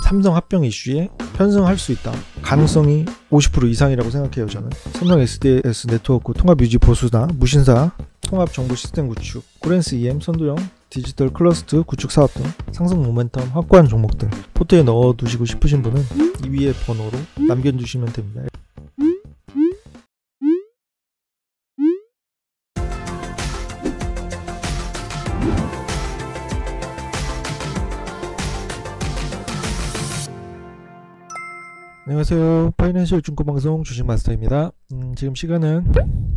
삼성 합병 이슈에 편승할 수 있다. 가능성이 50% 이상이라고 생각해요. 저는 삼성 SDS 네트워크 통합 유지 보수다. 무신사 통합 정보 시스템 구축, 코렌스 EM 선도형 디지털 클러스터 구축 사업 등 상승 모멘텀 확고한 종목들 포트에 넣어두시고 싶으신 분은 이 위의 번호로 남겨주시면 됩니다. 안녕하세요. 파이낸셜 증권방송 주식마스터입니다. 지금 시간은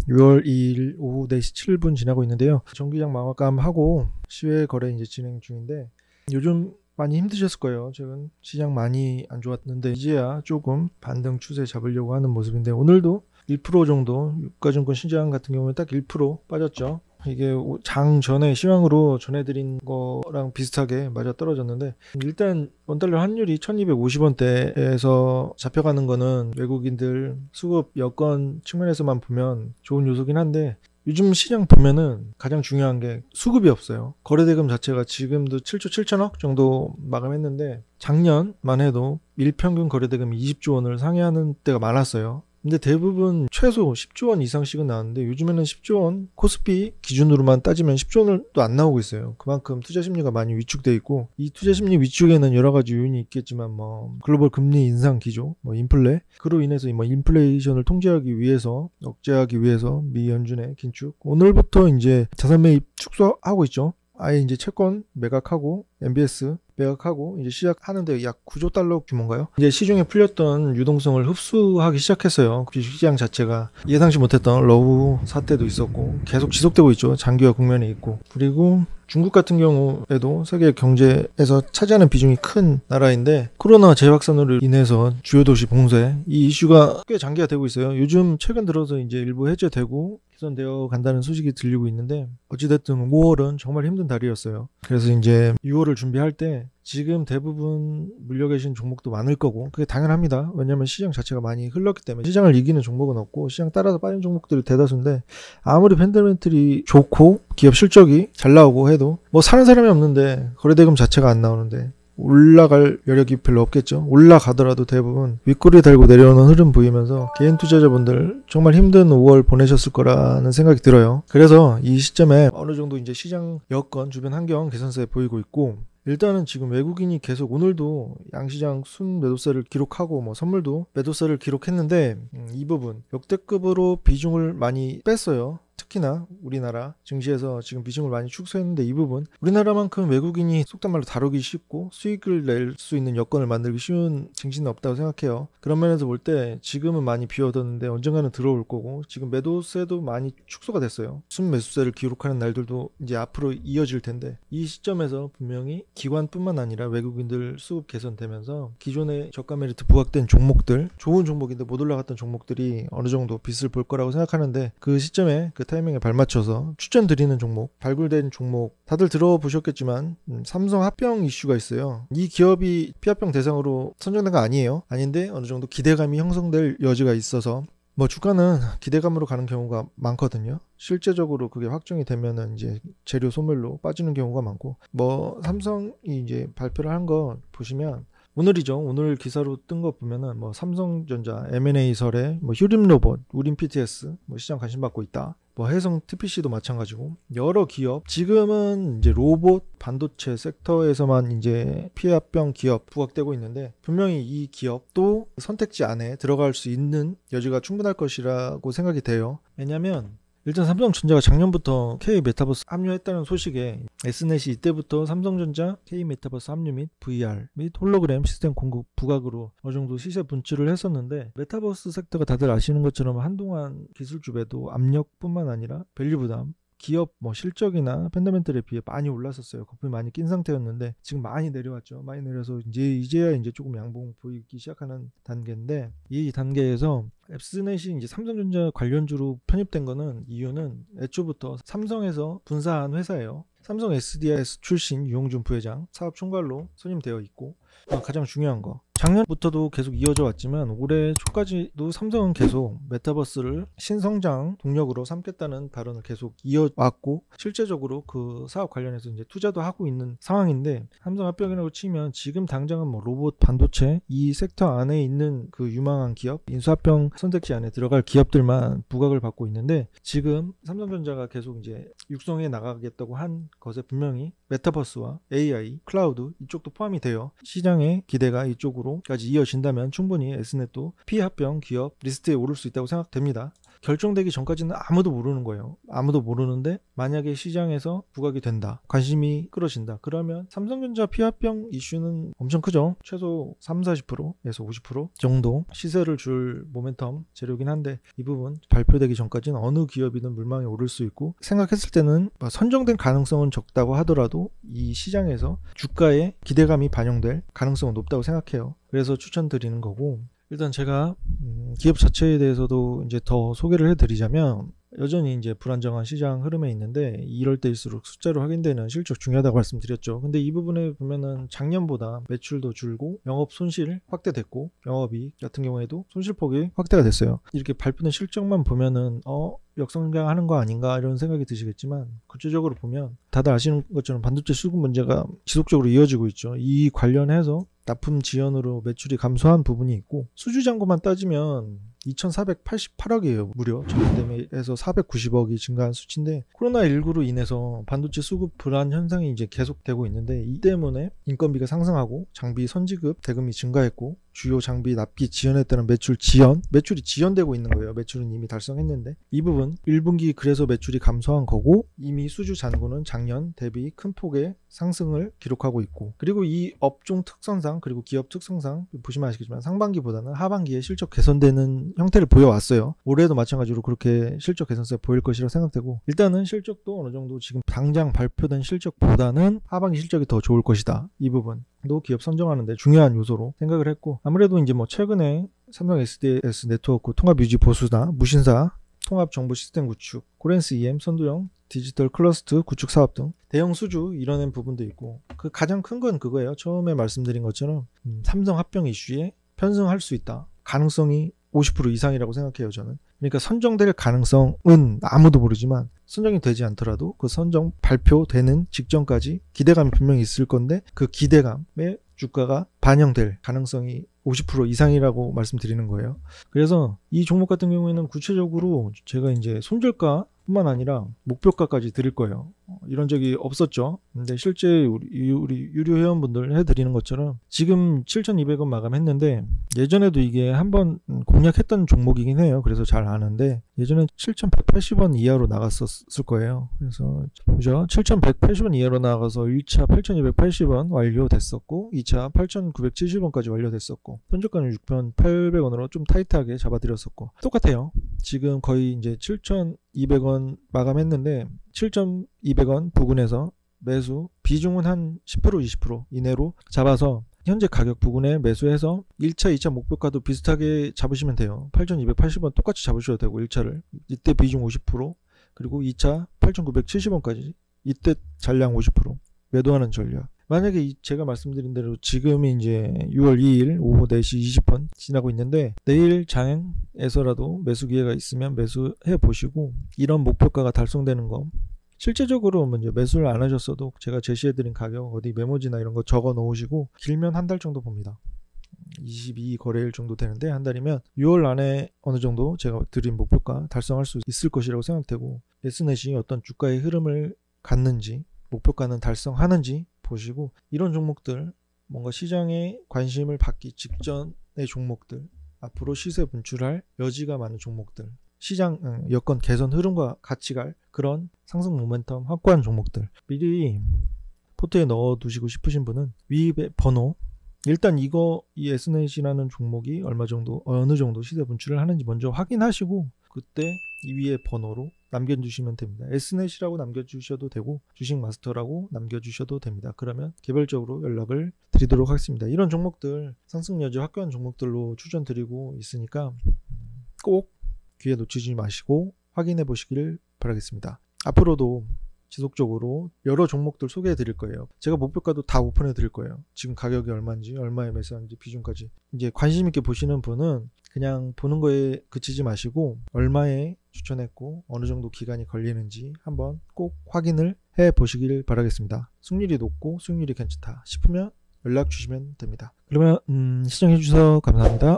6월 2일 오후 4시 7분 지나고 있는데요. 정기장 마감하고 시외 거래 이제 진행 중인데 요즘 많이 힘드셨을 거예요. 최근 시장 많이 안 좋았는데 이제야 조금 반등 추세 잡으려고 하는 모습인데 오늘도 1% 정도 유가증권 시장 같은 경우는 딱 1% 빠졌죠. 이게 장 전에 시황으로 전해드린 거랑 비슷하게 맞아 떨어졌는데 일단 원달러 환율이 1250원대에서 잡혀가는 거는 외국인들 수급 여건 측면에서만 보면 좋은 요소긴 한데 요즘 시장 보면은 가장 중요한 게 수급이 없어요. 거래대금 자체가 지금도 7조 7천억 정도 마감했는데 작년만 해도 일평균 거래대금이 20조 원을 상회하는 때가 많았어요. 근데 대부분 최소 10조 원 이상씩은 나왔는데 요즘에는 10조 원 코스피 기준으로만 따지면 10조 원도 안 나오고 있어요. 그만큼 투자 심리가 많이 위축돼 있고 이 투자 심리 위축에는 여러 가지 요인이 있겠지만 글로벌 금리 인상 기조, 인플레 그로 인해서 인플레이션을 통제하기 위해서 억제하기 위해서 미 연준의 긴축 오늘부터 이제 자산 매입 축소하고 있죠. 아예 이제 채권 매각하고 MBS 매각하고 이제 시작하는데 약 9조 달러 규모인가요? 이제 시중에 풀렸던 유동성을 흡수하기 시작했어요. 시장 자체가 예상치 못했던 러우 사태도 있었고 계속 지속되고 있죠. 장기화 국면에 있고 그리고 중국 같은 경우에도 세계 경제에서 차지하는 비중이 큰 나라인데 코로나 재확산으로 인해서 주요 도시 봉쇄 이 이슈가 꽤 장기화되고 있어요. 요즘 최근 들어서 이제 일부 해제되고 개선되어 간다는 소식이 들리고 있는데 어찌됐든 5월은 정말 힘든 달이었어요. 그래서 이제 6월을 준비할 때 지금 대부분 물려 계신 종목도 많을 거고 그게 당연합니다. 왜냐하면 시장 자체가 많이 흘렀기 때문에 시장을 이기는 종목은 없고 시장 따라서 빠진 종목들이 대다수인데 아무리 펀더멘털이 좋고 기업 실적이 잘 나오고 해도 사는 사람이 없는데 거래대금 자체가 안 나오는데 올라갈 여력이 별로 없겠죠. 올라가더라도 대부분 윗꼬리 달고 내려오는 흐름 보이면서 개인 투자자분들 정말 힘든 5월 보내셨을 거라는 생각이 들어요. 그래서 이 시점에 어느 정도 이제 시장 여건 주변 환경 개선세 보이고 있고 일단은 지금 외국인이 계속 오늘도 양시장 순 매도세를 기록하고 선물도 매도세를 기록했는데 이 부분 역대급으로 비중을 많이 뺐어요. 특히나 우리나라 증시에서 지금 비중을 많이 축소했는데 이 부분 우리나라만큼 외국인이 속단 말로 다루기 쉽고 수익을 낼 수 있는 여건을 만들기 쉬운 증시는 없다고 생각해요. 그런 면에서 볼 때 지금은 많이 비워뒀는데 언젠가는 들어올 거고 지금 매도세도 많이 축소가 됐어요. 순매수세를 기록하는 날들도 이제 앞으로 이어질 텐데 이 시점에서 분명히 기관뿐만 아니라 외국인들 수급 개선되면서 기존의 저가 메리트 부각된 종목들 좋은 종목인데 못 올라갔던 종목들이 어느 정도 빛을 볼 거라고 생각하는데 그 시점에 그 타이밍에 발맞춰서 추천드리는 종목, 발굴된 종목 다들 들어보셨겠지만 삼성 합병 이슈가 있어요. 이 기업이 피합병 대상으로 선정된 거 아니에요. 아닌데 어느 정도 기대감이 형성될 여지가 있어서 주가는 기대감으로 가는 경우가 많거든요. 실제적으로 그게 확정이 되면은 이제 재료 소멸로 빠지는 경우가 많고 삼성이 이제 발표를 한 거 보시면 오늘이죠. 오늘 기사로 뜬 거 보면은 삼성전자 M&A 설에 휴림로봇, 우림 PTS 시장 관심 받고 있다. 해성 TPC도 마찬가지고 여러 기업 지금은 이제 로봇 반도체 섹터에서만 이제 피합병 기업 부각되고 있는데 분명히 이 기업도 선택지 안에 들어갈 수 있는 여지가 충분할 것이라고 생각이 돼요. 왜냐면 일단 삼성전자가 작년부터 K-메타버스 합류했다는 소식에 S넷이 이때부터 삼성전자 K-메타버스 합류 및 VR 및 홀로그램 시스템 공급 부각으로 어느 정도 시세 분출을 했었는데 메타버스 섹터가 다들 아시는 것처럼 한동안 기술주 매도 압력뿐만 아니라 밸류 부담 기업 실적이나 펀더멘털에 비해 많이 올랐었어요. 거품이 많이 낀 상태였는데 지금 많이 내려왔죠. 많이 내려서 이제야 조금 양봉 보이기 시작하는 단계인데 이 단계에서 앱스넷이 이제 삼성전자 관련주로 편입된 거는 이유는 애초부터 삼성에서 분사한 회사예요. 삼성 SDS 출신 유용준 부회장 사업 총괄로 선임되어 있고 가장 중요한 거 작년부터도 계속 이어져 왔지만 올해 초까지도 삼성은 계속 메타버스를 신성장 동력으로 삼겠다는 발언을 계속 이어왔고 실제적으로 그 사업 관련해서 이제 투자도 하고 있는 상황인데 삼성합병이라고 치면 지금 당장은 뭐 로봇, 반도체 이 섹터 안에 있는 그 유망한 기업, 인수합병 선택지 안에 들어갈 기업들만 부각을 받고 있는데 지금 삼성전자가 계속 이제 육성해 나가겠다고 한 것에 분명히 메타버스와 AI, 클라우드 이쪽도 포함이 돼요. 시장의 기대가 이쪽으로까지 이어진다면 충분히 S넷도 피합병 기업 리스트에 오를 수 있다고 생각됩니다. 결정되기 전까지는 아무도 모르는 거예요. 아무도 모르는데 만약에 시장에서 부각이 된다, 관심이 끌어진다, 그러면 삼성전자 피합병 이슈는 엄청 크죠. 최소 30-40%에서 50% 정도 시세를 줄 모멘텀 재료긴 한데 이 부분 발표되기 전까지는 어느 기업이든 물망에 오를 수 있고 생각했을 때는 선정된 가능성은 적다고 하더라도 이 시장에서 주가에 기대감이 반영될 가능성은 높다고 생각해요. 그래서 추천드리는 거고 일단 제가 기업 자체에 대해서도 이제 더 소개를 해드리자면 여전히 이제 불안정한 시장 흐름에 있는데 이럴 때일수록 숫자로 확인되는 실적 중요하다고 말씀드렸죠. 근데 이 부분에 보면은 작년보다 매출도 줄고 영업 손실 확대됐고 영업이익 같은 경우에도 손실폭이 확대가 됐어요. 이렇게 발표된 실적만 보면은 역성장하는 거 아닌가 이런 생각이 드시겠지만 구체적으로 보면 다들 아시는 것처럼 반도체 수급 문제가 지속적으로 이어지고 있죠. 이 관련해서 납품 지연으로 매출이 감소한 부분이 있고 수주 잔고만 따지면 2,488억이에요. 무려 전년대비해서 490억이 증가한 수치인데 코로나19로 인해서 반도체 수급 불안 현상이 이제 계속되고 있는데 이 때문에 인건비가 상승하고 장비 선지급 대금이 증가했고 주요 장비 납기 지연했다는 매출이 지연되고 있는 거예요. 매출은 이미 달성했는데 이 부분 1분기 그래서 매출이 감소한 거고 이미 수주 잔고는 작년 대비 큰 폭의 상승을 기록하고 있고 그리고 이 업종 특성상 그리고 기업 특성상 보시면 아시겠지만 상반기보다는 하반기에 실적 개선되는 형태를 보여왔어요. 올해도 마찬가지로 그렇게 실적 개선세가 보일 것이라 생각되고 일단은 실적도 어느 정도 지금 당장 발표된 실적보다는 하반기 실적이 더 좋을 것이다. 이 부분도 기업 선정하는데 중요한 요소로 생각을 했고 아무래도 이제 뭐 최근에 삼성 SDS 네트워크 통합 유지 보수나 무신사 통합 정보 시스템 구축, 고렌스 EM 선두형 디지털 클러스터 구축 사업 등 대형 수주 이뤄낸 부분도 있고 그 가장 큰 건 그거예요. 처음에 말씀드린 것처럼 삼성 합병 이슈에 편승할 수 있다. 가능성이 50% 이상이라고 생각해요. 저는. 그러니까 선정될 가능성은 아무도 모르지만 선정이 되지 않더라도 그 선정 발표되는 직전까지 기대감이 분명히 있을 건데 그 기대감에 주가가 반영될 가능성이 50% 이상이라고 말씀드리는 거예요. 그래서 이 종목 같은 경우에는 구체적으로 제가 이제 손절가 뿐만 아니라 목표가까지 드릴 거예요. 이런 적이 없었죠. 근데 실제 우리 유료 회원분들 해드리는 것처럼 지금 7,200원 마감했는데 예전에도 이게 한번 공략했던 종목이긴 해요. 그래서 잘 아는데 예전에 7,180원 이하로 나갔었을 거예요. 그래서 그죠? 7,180원 이하로 나가서 1차 8,280원 완료됐었고 2차 8,970원까지 완료됐었고 손절가는 6,800원으로 좀 타이트하게 잡아드렸었고 똑같아요. 지금 거의 이제 7,200원 마감했는데 7,200원 부근에서 매수 비중은 한 10% 20% 이내로 잡아서 현재 가격 부근에 매수해서 1차 2차 목표가도 비슷하게 잡으시면 돼요. 8,280원 똑같이 잡으셔도 되고 1차를 이때 비중 50% 그리고 2차 8,970원까지 이때 잔량 50% 매도하는 전략. 만약에 제가 말씀드린 대로 지금이 이제 6월 2일 오후 4시 20분 지나고 있는데 내일 장에서라도 매수 기회가 있으면 매수해 보시고 이런 목표가가 달성되는 거 실제적으로 먼저 매수를 안 하셨어도 제가 제시해드린 가격 어디 메모지나 이런 거 적어 놓으시고 길면 한 달 정도 봅니다. 22거래일 정도 되는데 한 달이면 6월 안에 어느 정도 제가 드린 목표가 달성할 수 있을 것이라고 생각되고 S넷이 어떤 주가의 흐름을 갖는지 목표가는 달성하는지 보시고 이런 종목들 뭔가 시장에 관심을 받기 직전의 종목들 앞으로 시세 분출할 여지가 많은 종목들 시장 여건 개선 흐름과 같이 갈 그런 상승 모멘텀 확고한 종목들 미리 포트에 넣어 두시고 싶으신 분은 위 번호 일단 이 S넷이라는 종목이 어느 정도 시세 분출을 하는지 먼저 확인하시고 그때 이 위에 번호로 남겨주시면 됩니다. S넷이라고 남겨주셔도 되고 주식마스터라고 남겨주셔도 됩니다. 그러면 개별적으로 연락을 드리도록 하겠습니다. 이런 종목들 상승 여지 확고한 종목들로 추천드리고 있으니까 꼭 기회 놓치지 마시고 확인해 보시길 바라겠습니다. 앞으로도 지속적으로 여러 종목들 소개해 드릴 거예요. 제가 목표가도 다 오픈해 드릴 거예요. 지금 가격이 얼마인지, 얼마에 매수하는지, 비중까지. 이제 관심 있게 보시는 분은 그냥 보는 거에 그치지 마시고 얼마에 추천했고 어느 정도 기간이 걸리는지 한번 꼭 확인을 해 보시길 바라겠습니다. 수익률이 높고 수익률이 괜찮다 싶으면 연락 주시면 됩니다. 그러면 시청해 주셔서 감사합니다.